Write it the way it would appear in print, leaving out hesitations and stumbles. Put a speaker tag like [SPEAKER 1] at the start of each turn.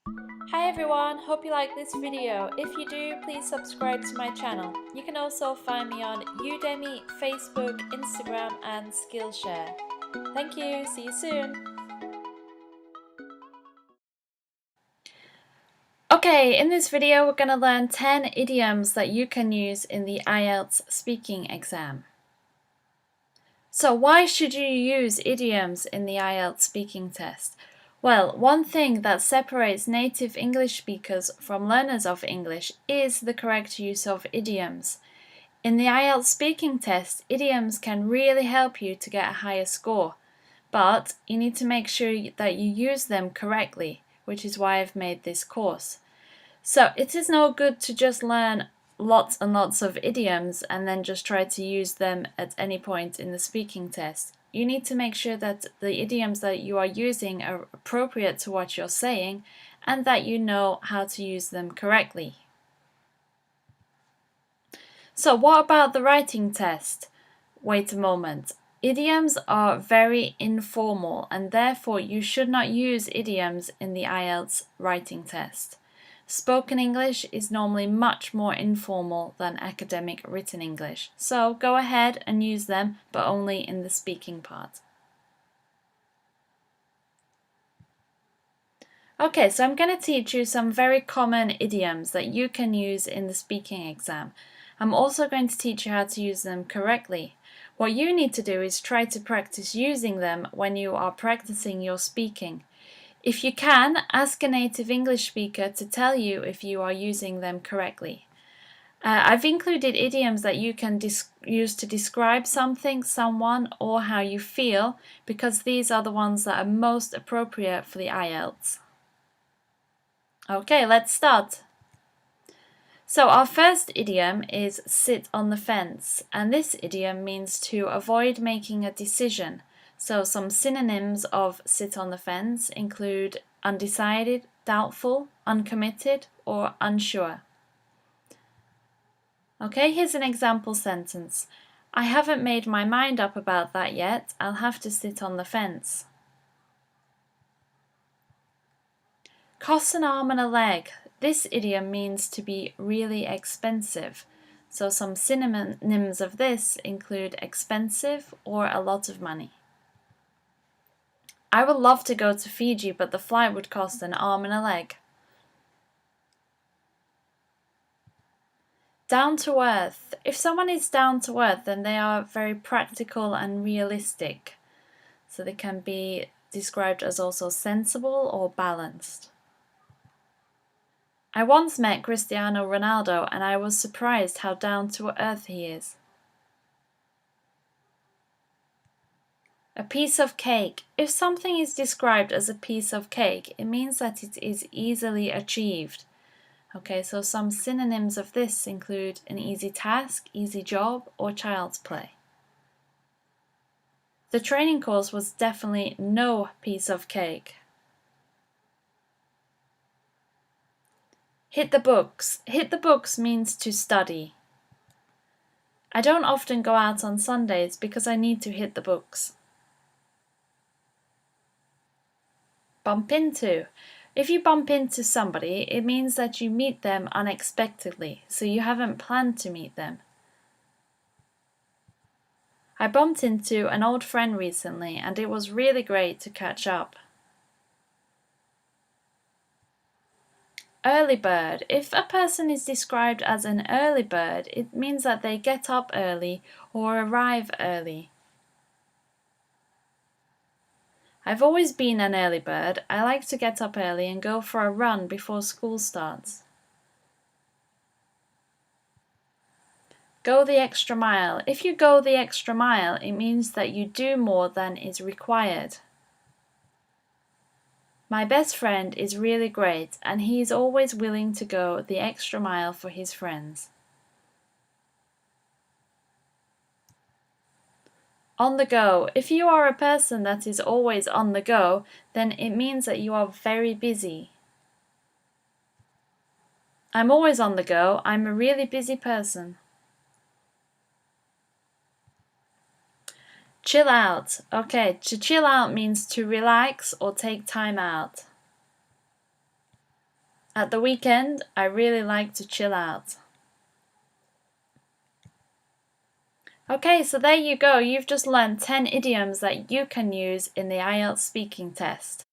[SPEAKER 1] Hi everyone, hope you like this video. If you do, please subscribe to my channel. You can also find me on Udemy, Facebook, Instagram and Skillshare. Thank you, see you soon! Okay, in this video we're going to learn 10 idioms that you can use in the IELTS speaking exam. So why should you use idioms in the IELTS speaking test? Well, one thing that separates native English speakers from learners of English is the correct use of idioms. In the IELTS speaking test, idioms can really help you to get a higher score, but you need to make sure that you use them correctly, which is why I've made this course. So it is no good to just learn lots and lots of idioms and then just try to use them at any point in the speaking test. You need to make sure that the idioms that you are using are appropriate to what you're saying and that you know how to use them correctly. So what about the writing test? Wait a moment. Idioms are very informal and therefore you should not use idioms in the IELTS writing test. Spoken English is normally much more informal than academic written English, so go ahead and use them, but only in the speaking part. Okay, so I'm going to teach you some very common idioms that you can use in the speaking exam. I'm also going to teach you how to use them correctly. What you need to do is try to practice using them when you are practicing your speaking. If you can, ask a native English speaker to tell you if you are using them correctly. I've included idioms that you can use to describe something, someone, or how you feel, because these are the ones that are most appropriate for the IELTS. Okay, let's start. So our first idiom is sit on the fence, and this idiom means to avoid making a decision. So some synonyms of sit on the fence include undecided, doubtful, uncommitted, or unsure. Okay, here's an example sentence. I haven't made my mind up about that yet. I'll have to sit on the fence. Cost an arm and a leg. This idiom means to be really expensive. So some synonyms of this include expensive or a lot of money. I would love to go to Fiji, but the flight would cost an arm and a leg. Down to earth. If someone is down to earth, then they are very practical and realistic. So they can be described as also sensible or balanced. I once met Cristiano Ronaldo and I was surprised how down to earth he is. A piece of cake. If something is described as a piece of cake, it means that it is easily achieved. Okay, so some synonyms of this include an easy task, easy job, or child's play. The training course was definitely no piece of cake. Hit the books. Hit the books means to study. I don't often go out on Sundays because I need to hit the books. Bump into. If you bump into somebody, it means that you meet them unexpectedly, so you haven't planned to meet them. I bumped into an old friend recently and it was really great to catch up. Early bird. If a person is described as an early bird, it means that they get up early or arrive early. I've always been an early bird. I like to get up early and go for a run before school starts. Go the extra mile. If you go the extra mile, it means that you do more than is required. My best friend is really great and he is always willing to go the extra mile for his friends. On the go. If you are a person that is always on the go, then it means that you are very busy. I'm always on the go. I'm a really busy person. Chill out. Okay, to chill out means to relax or take time out. At the weekend, I really like to chill out. Okay, so there you go. You've just learned 10 idioms that you can use in the IELTS speaking test.